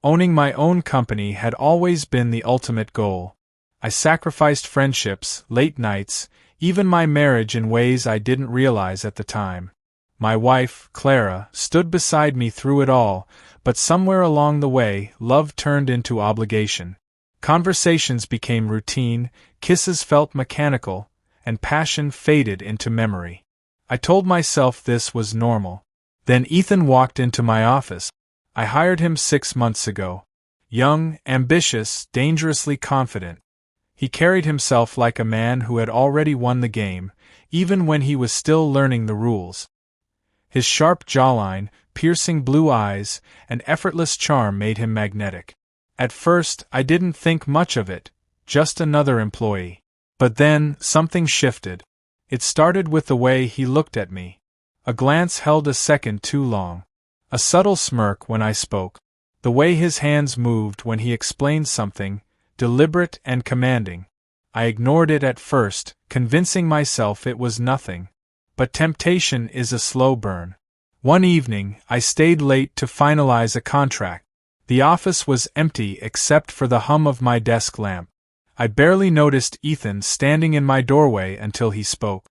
Owning my own company had always been the ultimate goal. I sacrificed friendships, late nights, even my marriage in ways I didn't realize at the time. My wife, Clara, stood beside me through it all, but somewhere along the way, love turned into obligation. Conversations became routine, kisses felt mechanical, and passion faded into memory. I told myself this was normal. Then Ethan walked into my office. I hired him 6 months ago. Young, ambitious, dangerously confident. He carried himself like a man who had already won the game, even when he was still learning the rules. His sharp jawline, piercing blue eyes, and effortless charm made him magnetic. At first, I didn't think much of it, just another employee. But then, something shifted. It started with the way he looked at me. A glance held a second too long. A subtle smirk when I spoke. The way his hands moved when he explained something, deliberate and commanding. I ignored it at first, convincing myself it was nothing. But temptation is a slow burn. One evening, I stayed late to finalize a contract. The office was empty except for the hum of my desk lamp. I barely noticed Ethan standing in my doorway until he spoke.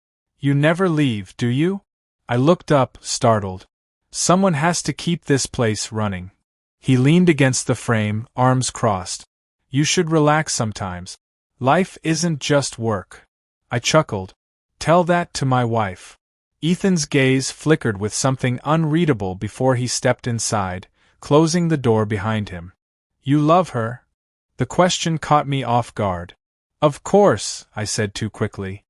"You never leave, do you?" I looked up, startled. "Someone has to keep this place running." He leaned against the frame, arms crossed. "You should relax sometimes. Life isn't just work." I chuckled. "Tell that to my wife." Ethan's gaze flickered with something unreadable before he stepped inside, closing the door behind him. "You love her?" The question caught me off guard. "Of course," I said too quickly.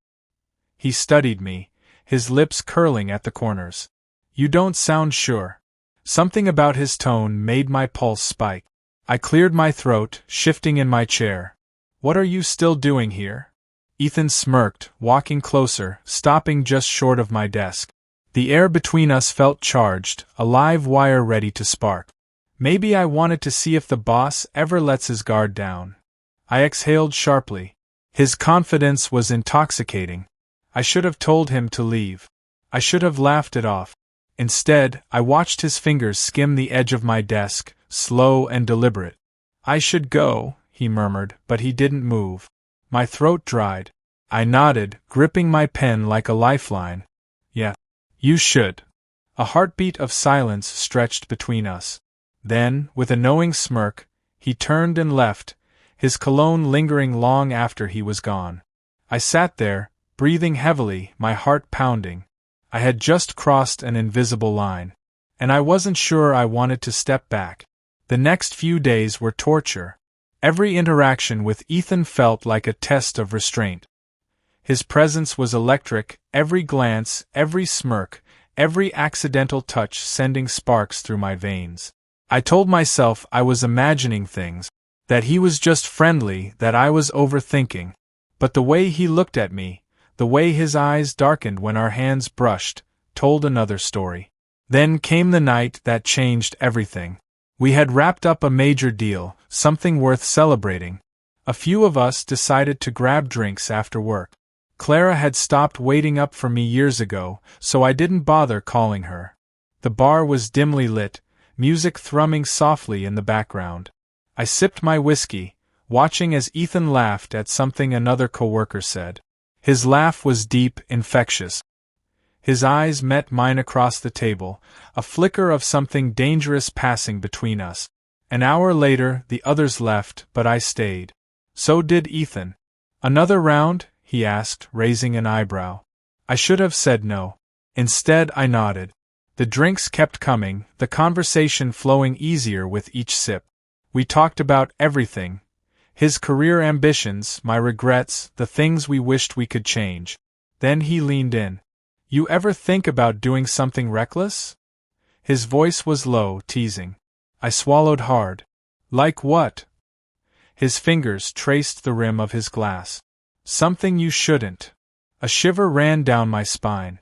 He studied me, his lips curling at the corners. "You don't sound sure." Something about his tone made my pulse spike. I cleared my throat, shifting in my chair. "What are you still doing here?" Ethan smirked, walking closer, stopping just short of my desk. The air between us felt charged, a live wire ready to spark. Maybe I wanted to see if the boss ever lets his guard down. I exhaled sharply. His confidence was intoxicating. I should have told him to leave. I should have laughed it off. Instead, I watched his fingers skim the edge of my desk, slow and deliberate. "I should go," he murmured, but he didn't move. My throat dried. I nodded, gripping my pen like a lifeline. "Yeah, you should." A heartbeat of silence stretched between us. Then, with a knowing smirk, he turned and left, his cologne lingering long after he was gone. I sat there, breathing heavily, my heart pounding. I had just crossed an invisible line. And I wasn't sure I wanted to step back. The next few days were torture. Every interaction with Ethan felt like a test of restraint. His presence was electric, every glance, every smirk, every accidental touch sending sparks through my veins. I told myself I was imagining things, that he was just friendly, that I was overthinking. But the way he looked at me, the way his eyes darkened when our hands brushed, told another story. Then came the night that changed everything. We had wrapped up a major deal, something worth celebrating. A few of us decided to grab drinks after work. Clara had stopped waiting up for me years ago, so I didn't bother calling her. The bar was dimly lit, music thrumming softly in the background. I sipped my whiskey, watching as Ethan laughed at something another coworker said. His laugh was deep, infectious. His eyes met mine across the table, a flicker of something dangerous passing between us. An hour later, the others left, but I stayed. So did Ethan. "Another round?" he asked, raising an eyebrow. I should have said no. Instead, I nodded. The drinks kept coming, the conversation flowing easier with each sip. We talked about everything. His career ambitions, my regrets, the things we wished we could change. Then he leaned in. "You ever think about doing something reckless?" His voice was low, teasing. I swallowed hard. "Like what?" His fingers traced the rim of his glass. "Something you shouldn't." A shiver ran down my spine.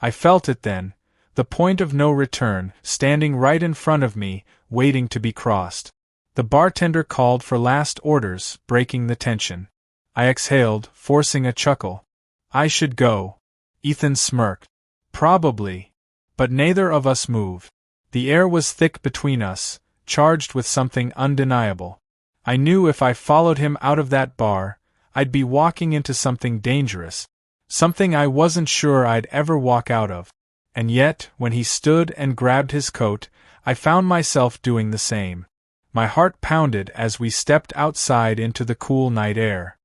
I felt it then, the point of no return, standing right in front of me, waiting to be crossed. The bartender called for last orders, breaking the tension. I exhaled, forcing a chuckle. "I should go." Ethan smirked. "Probably." But neither of us moved. The air was thick between us, charged with something undeniable. I knew if I followed him out of that bar, I'd be walking into something dangerous, something I wasn't sure I'd ever walk out of. And yet, when he stood and grabbed his coat, I found myself doing the same. My heart pounded as we stepped outside into the cool night air.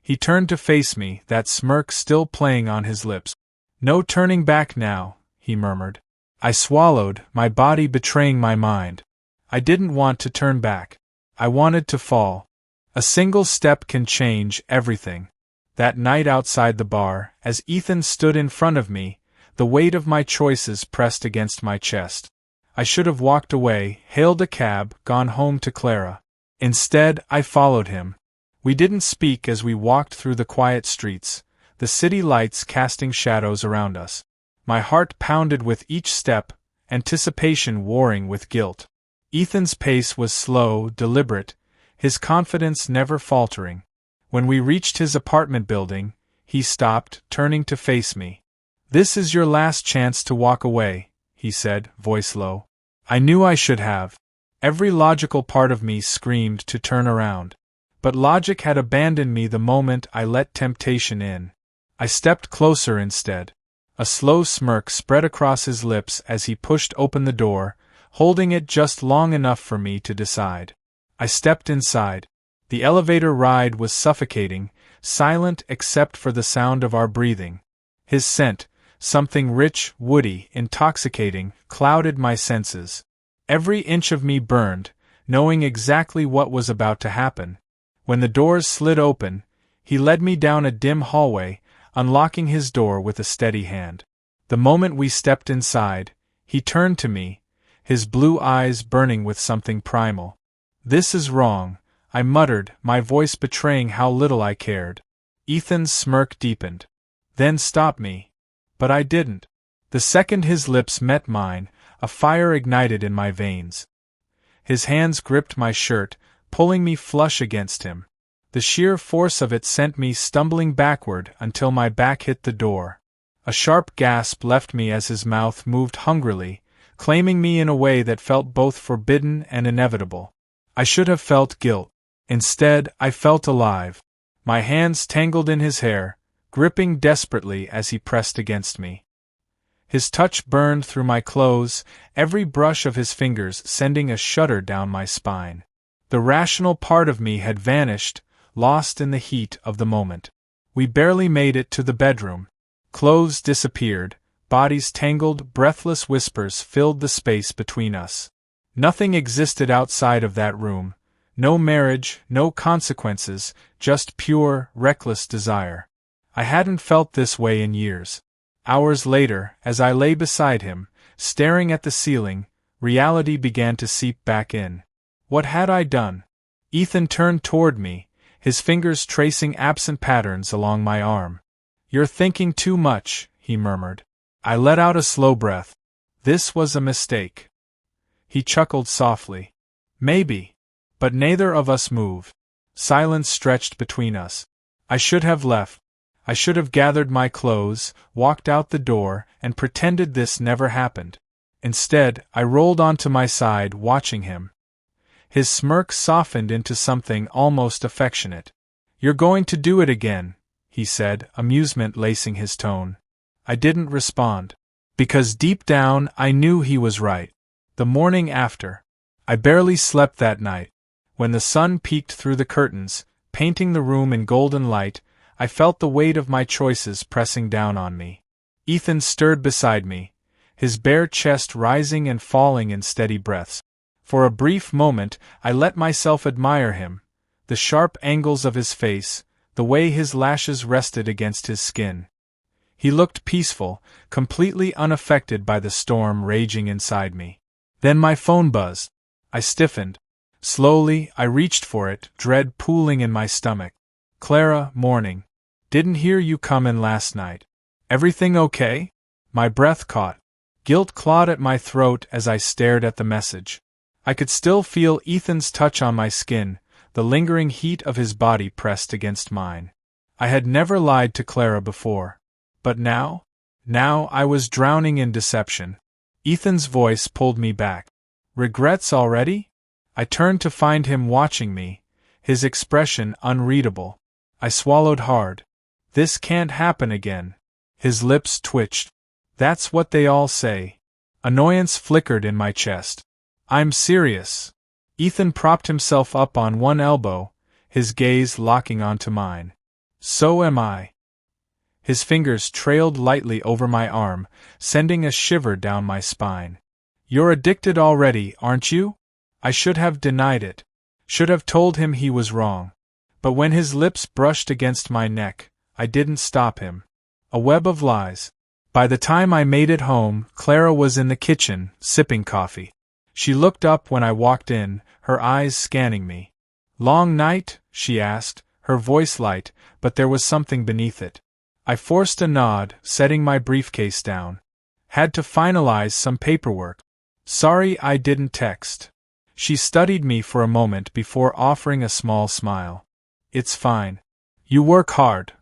He turned to face me, that smirk still playing on his lips. "No turning back now," he murmured. I swallowed, my body betraying my mind. I didn't want to turn back. I wanted to fall. A single step can change everything. That night outside the bar, as Ethan stood in front of me, the weight of my choices pressed against my chest. I should have walked away, hailed a cab, gone home to Clara. Instead, I followed him. We didn't speak as we walked through the quiet streets, the city lights casting shadows around us. My heart pounded with each step, anticipation warring with guilt. Ethan's pace was slow, deliberate, his confidence never faltering. When we reached his apartment building, he stopped, turning to face me. "This is your last chance to walk away," he said, voice low. I knew I should have. Every logical part of me screamed to turn around. But logic had abandoned me the moment I let temptation in. I stepped closer instead. A slow smirk spread across his lips as he pushed open the door, holding it just long enough for me to decide. I stepped inside. The elevator ride was suffocating, silent except for the sound of our breathing. His scent, something rich, woody, intoxicating, clouded my senses. Every inch of me burned, knowing exactly what was about to happen. When the doors slid open, he led me down a dim hallway, unlocking his door with a steady hand. The moment we stepped inside, he turned to me, his blue eyes burning with something primal. "This is wrong," I muttered, my voice betraying how little I cared. Ethan's smirk deepened. "Then stop me." But I didn't. The second his lips met mine, a fire ignited in my veins. His hands gripped my shirt, pulling me flush against him. The sheer force of it sent me stumbling backward until my back hit the door. A sharp gasp left me as his mouth moved hungrily, claiming me in a way that felt both forbidden and inevitable. I should have felt guilt. Instead, I felt alive. My hands tangled in his hair, gripping desperately as he pressed against me. His touch burned through my clothes, every brush of his fingers sending a shudder down my spine. The rational part of me had vanished, lost in the heat of the moment. We barely made it to the bedroom. Clothes disappeared, bodies tangled, breathless whispers filled the space between us. Nothing existed outside of that room. No marriage, no consequences, just pure, reckless desire. I hadn't felt this way in years. Hours later, as I lay beside him, staring at the ceiling, reality began to seep back in. What had I done? Ethan turned toward me, his fingers tracing absent patterns along my arm. "You're thinking too much," he murmured. I let out a slow breath. This was a mistake. He chuckled softly. "Maybe." But neither of us moved. Silence stretched between us. I should have left. I should have gathered my clothes, walked out the door, and pretended this never happened. Instead, I rolled onto my side, watching him. His smirk softened into something almost affectionate. "You're going to do it again," he said, amusement lacing his tone. I didn't respond. Because deep down, I knew he was right. The morning after, I barely slept that night. When the sun peeked through the curtains, painting the room in golden light, I felt the weight of my choices pressing down on me. Ethan stirred beside me, his bare chest rising and falling in steady breaths. For a brief moment, I let myself admire him, the sharp angles of his face, the way his lashes rested against his skin. He looked peaceful, completely unaffected by the storm raging inside me. Then my phone buzzed. I stiffened. Slowly, I reached for it, dread pooling in my stomach. "Clara, morning. Didn't hear you come in last night. Everything okay?" My breath caught. Guilt clawed at my throat as I stared at the message. I could still feel Ethan's touch on my skin, the lingering heat of his body pressed against mine. I had never lied to Clara before. But now? Now I was drowning in deception. Ethan's voice pulled me back. "Regrets already?" I turned to find him watching me, his expression unreadable. I swallowed hard. This can't happen again. His lips twitched. That's what they all say. Annoyance flickered in my chest. I'm serious. Ethan propped himself up on one elbow, his gaze locking onto mine. So am I. His fingers trailed lightly over my arm, sending a shiver down my spine. You're addicted already, aren't you? I should have denied it. Should have told him he was wrong. But when his lips brushed against my neck, I didn't stop him. A web of lies. By the time I made it home, Clara was in the kitchen, sipping coffee. She looked up when I walked in, her eyes scanning me. Long night? She asked, her voice light, but there was something beneath it. I forced a nod, setting my briefcase down. Had to finalize some paperwork. Sorry I didn't text. She studied me for a moment before offering a small smile. It's fine. You work hard.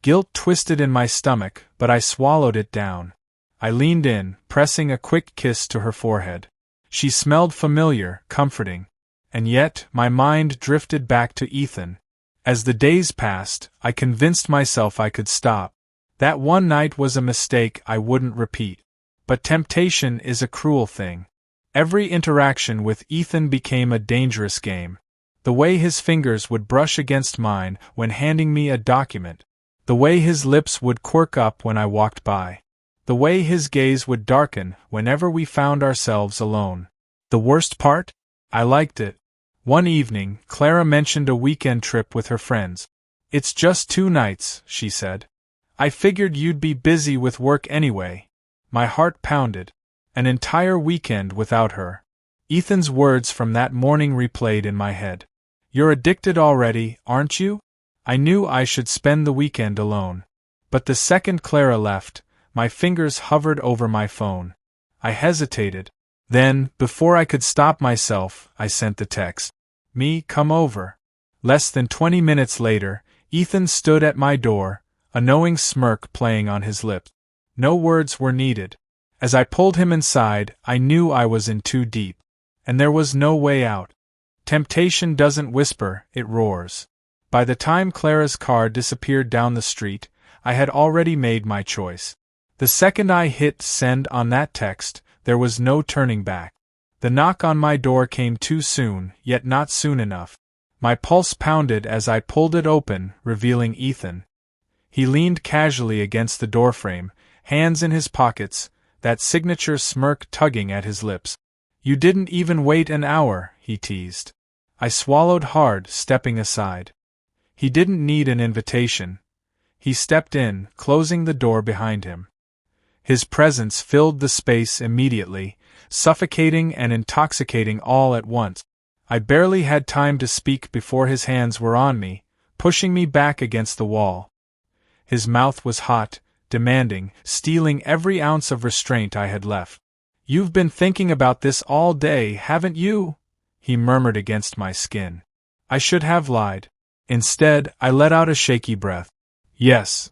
Guilt twisted in my stomach, but I swallowed it down. I leaned in, pressing a quick kiss to her forehead. She smelled familiar, comforting. And yet, my mind drifted back to Ethan. As the days passed, I convinced myself I could stop. That one night was a mistake I wouldn't repeat. But temptation is a cruel thing. Every interaction with Ethan became a dangerous game. The way his fingers would brush against mine when handing me a document. The way his lips would quirk up when I walked by. The way his gaze would darken whenever we found ourselves alone. The worst part? I liked it. One evening, Clara mentioned a weekend trip with her friends. It's just 2 nights, she said. I figured you'd be busy with work anyway. My heart pounded. An entire weekend without her. Ethan's words from that morning replayed in my head. You're addicted already, aren't you? I knew I should spend the weekend alone. But the second Clara left, my fingers hovered over my phone. I hesitated. Then, before I could stop myself, I sent the text. Me, come over. Less than 20 minutes later, Ethan stood at my door, a knowing smirk playing on his lips. No words were needed. As I pulled him inside, I knew I was in too deep. And there was no way out. Temptation doesn't whisper, it roars. By the time Clara's car disappeared down the street, I had already made my choice. The second I hit send on that text, there was no turning back. The knock on my door came too soon, yet not soon enough. My pulse pounded as I pulled it open, revealing Ethan. He leaned casually against the doorframe, hands in his pockets, that signature smirk tugging at his lips. You didn't even wait an hour, he teased. I swallowed hard, stepping aside. He didn't need an invitation. He stepped in, closing the door behind him. His presence filled the space immediately, suffocating and intoxicating all at once. I barely had time to speak before his hands were on me, pushing me back against the wall. His mouth was hot, demanding, stealing every ounce of restraint I had left. You've been thinking about this all day, haven't you? He murmured against my skin. I should have lied. Instead, I let out a shaky breath. Yes.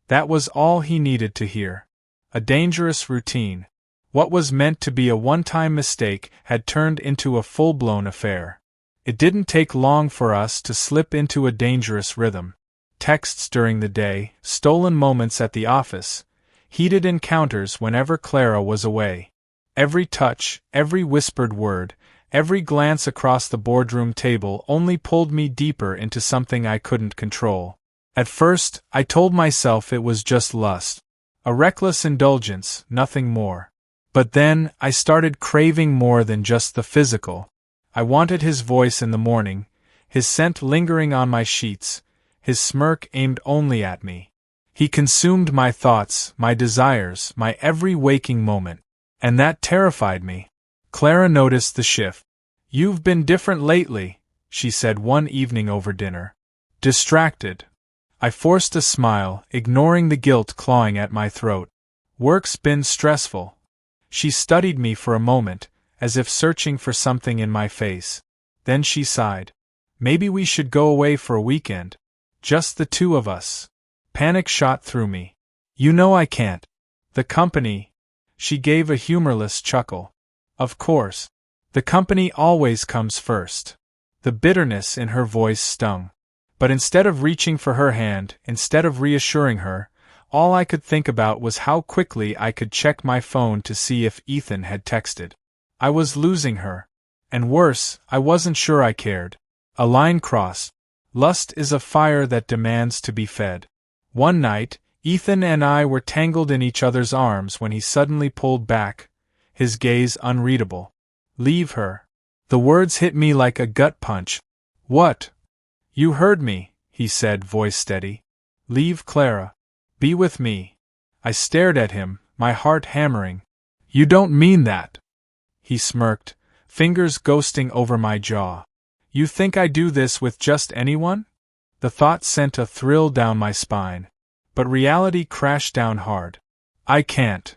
That was all he needed to hear. A dangerous routine. What was meant to be a one-time mistake had turned into a full-blown affair. It didn't take long for us to slip into a dangerous rhythm. Texts during the day, stolen moments at the office, heated encounters whenever Clara was away. Every touch, every whispered word, every glance across the boardroom table only pulled me deeper into something I couldn't control. At first, I told myself it was just lust. A reckless indulgence, nothing more. But then, I started craving more than just the physical. I wanted his voice in the morning, his scent lingering on my sheets, his smirk aimed only at me. He consumed my thoughts, my desires, my every waking moment. And that terrified me. Clara noticed the shift. You've been different lately, she said one evening over dinner. Distracted. I forced a smile, ignoring the guilt clawing at my throat. Work's been stressful. She studied me for a moment, as if searching for something in my face. Then she sighed. Maybe we should go away for a weekend. Just the 2 of us. Panic shot through me. You know I can't. The company. She gave a humorless chuckle. Of course. The company always comes first. The bitterness in her voice stung. But instead of reaching for her hand, instead of reassuring her, all I could think about was how quickly I could check my phone to see if Ethan had texted. I was losing her. And worse, I wasn't sure I cared. A line crossed. Lust is a fire that demands to be fed. One night, Ethan and I were tangled in each other's arms when he suddenly pulled back, his gaze unreadable. Leave her. The words hit me like a gut punch. What? You heard me, he said, voice steady. Leave Clara. Be with me. I stared at him, my heart hammering. You don't mean that. He smirked, fingers ghosting over my jaw. You think I do this with just anyone? The thought sent a thrill down my spine. But reality crashed down hard. I can't.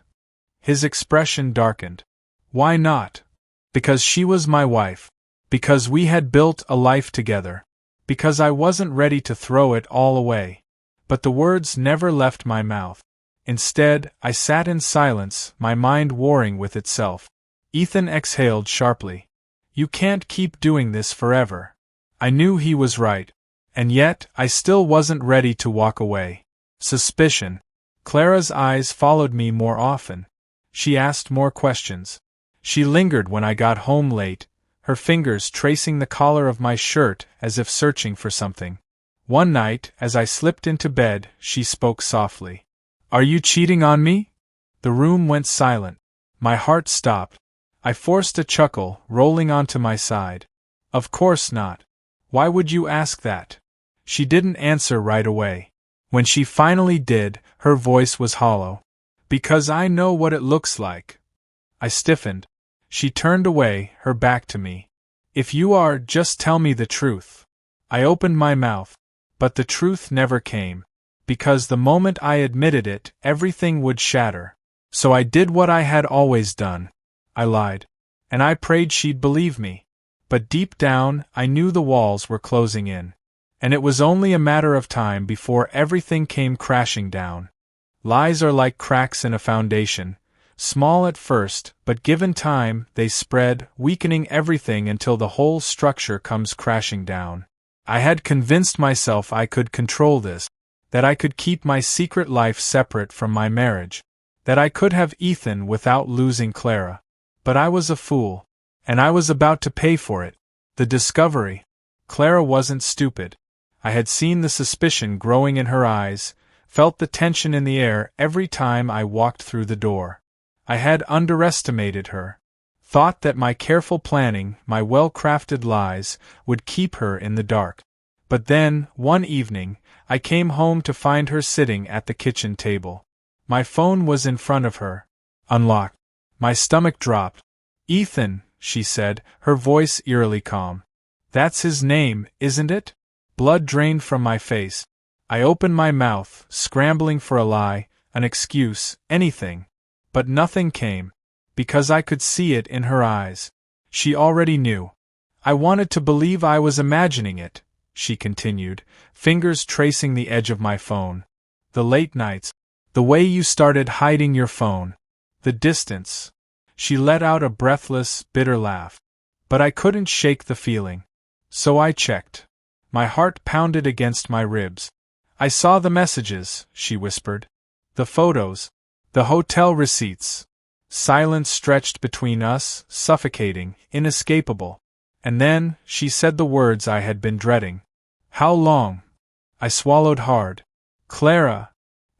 His expression darkened. Why not? Because she was my wife. Because we had built a life together. Because I wasn't ready to throw it all away. But the words never left my mouth. Instead, I sat in silence, my mind warring with itself. Ethan exhaled sharply. You can't keep doing this forever. I knew he was right. And yet, I still wasn't ready to walk away. Suspicion. Clara's eyes followed me more often. She asked more questions. She lingered when I got home late, her fingers tracing the collar of my shirt as if searching for something. One night, as I slipped into bed, she spoke softly. Are you cheating on me? The room went silent. My heart stopped. I forced a chuckle, rolling onto my side. Of course not. Why would you ask that? She didn't answer right away. When she finally did, her voice was hollow. Because I know what it looks like. I stiffened. She turned away, her back to me. If you are, just tell me the truth. I opened my mouth. But the truth never came. Because the moment I admitted it, everything would shatter. So I did what I had always done. I lied. And I prayed she'd believe me. But deep down, I knew the walls were closing in. And it was only a matter of time before everything came crashing down. Lies are like cracks in a foundation. Small at first, but given time, they spread, weakening everything until the whole structure comes crashing down. I had convinced myself I could control this, that I could keep my secret life separate from my marriage, that I could have Ethan without losing Clara. But I was a fool, and I was about to pay for it. The discovery. Clara wasn't stupid. I had seen the suspicion growing in her eyes, felt the tension in the air every time I walked through the door. I had underestimated her. Thought that my careful planning, my well-crafted lies, would keep her in the dark. But then, one evening, I came home to find her sitting at the kitchen table. My phone was in front of her. Unlocked. My stomach dropped. Ethan, she said, her voice eerily calm. That's his name, isn't it? Blood drained from my face. I opened my mouth, scrambling for a lie, an excuse, anything. But nothing came. Because I could see it in her eyes. She already knew. I wanted to believe I was imagining it, she continued, fingers tracing the edge of my phone. The late nights. The way you started hiding your phone. The distance. She let out a breathless, bitter laugh. But I couldn't shake the feeling. So I checked. My heart pounded against my ribs. I saw the messages, she whispered. The photos. The hotel receipts. Silence stretched between us, suffocating, inescapable. And then, she said the words I had been dreading. How long? I swallowed hard. Clara.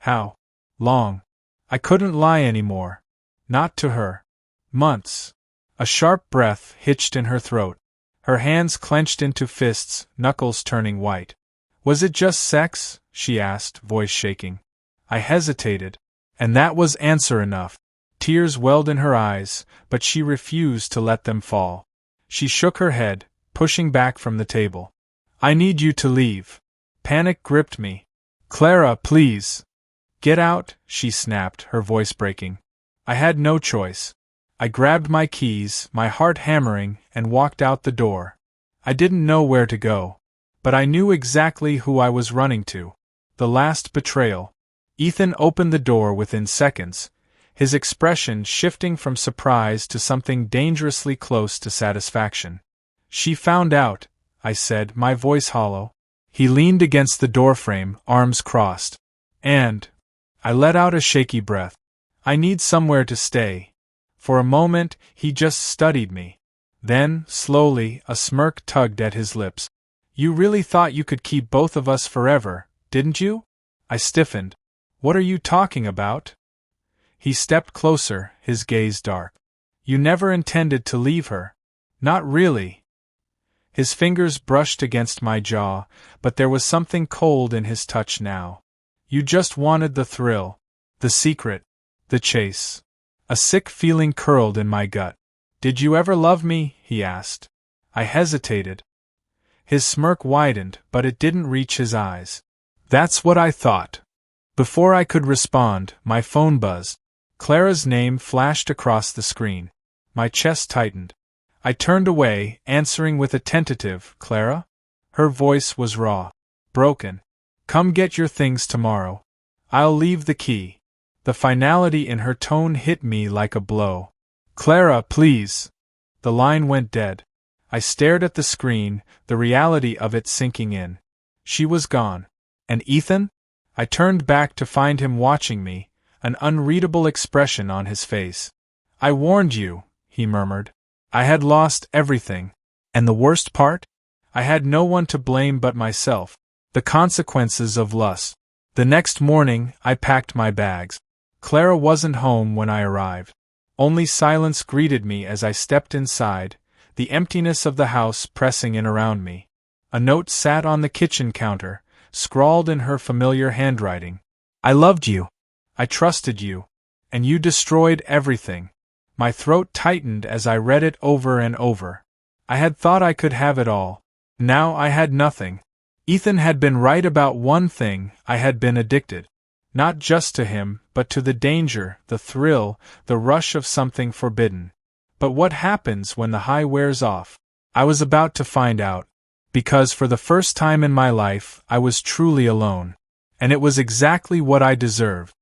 How long? I couldn't lie anymore. Not to her. Months. A sharp breath hitched in her throat. Her hands clenched into fists, knuckles turning white. Was it just sex? She asked, voice shaking. I hesitated. And that was answer enough. Tears welled in her eyes, but she refused to let them fall. She shook her head, pushing back from the table. I need you to leave. Panic gripped me. Clara, please. Get out, she snapped, her voice breaking. I had no choice. I grabbed my keys, my heart hammering, and walked out the door. I didn't know where to go. But I knew exactly who I was running to. The last betrayal. Ethan opened the door within seconds, his expression shifting from surprise to something dangerously close to satisfaction. "She found out," I said, my voice hollow. He leaned against the doorframe, arms crossed. "And..." I let out a shaky breath. "I need somewhere to stay." For a moment, he just studied me. Then, slowly, a smirk tugged at his lips. "You really thought you could keep both of us forever, didn't you?" I stiffened. "What are you talking about?" He stepped closer, his gaze dark. "You never intended to leave her." "Not really." His fingers brushed against my jaw, but there was something cold in his touch now. "You just wanted the thrill, the secret, the chase." A sick feeling curled in my gut. "Did you ever love me?" he asked. I hesitated. His smirk widened, but it didn't reach his eyes. "That's what I thought." Before I could respond, my phone buzzed. Clara's name flashed across the screen. My chest tightened. I turned away, answering with a tentative, "Clara?" Her voice was raw. Broken. "Come get your things tomorrow. I'll leave the key." The finality in her tone hit me like a blow. "Clara, please!" The line went dead. I stared at the screen, the reality of it sinking in. She was gone. And Ethan? I turned back to find him watching me, an unreadable expression on his face. "I warned you," he murmured. "I had lost everything. And the worst part? I had no one to blame but myself. The consequences of lust." The next morning, I packed my bags. Clara wasn't home when I arrived. Only silence greeted me as I stepped inside, the emptiness of the house pressing in around me. A note sat on the kitchen counter, scrawled in her familiar handwriting. "I loved you. I trusted you. And you destroyed everything." My throat tightened as I read it over and over. I had thought I could have it all. Now I had nothing. Ethan had been right about one thing: I had been addicted. Not just to him, but to the danger, the thrill, the rush of something forbidden. But what happens when the high wears off? I was about to find out. Because for the first time in my life, I was truly alone. And it was exactly what I deserved.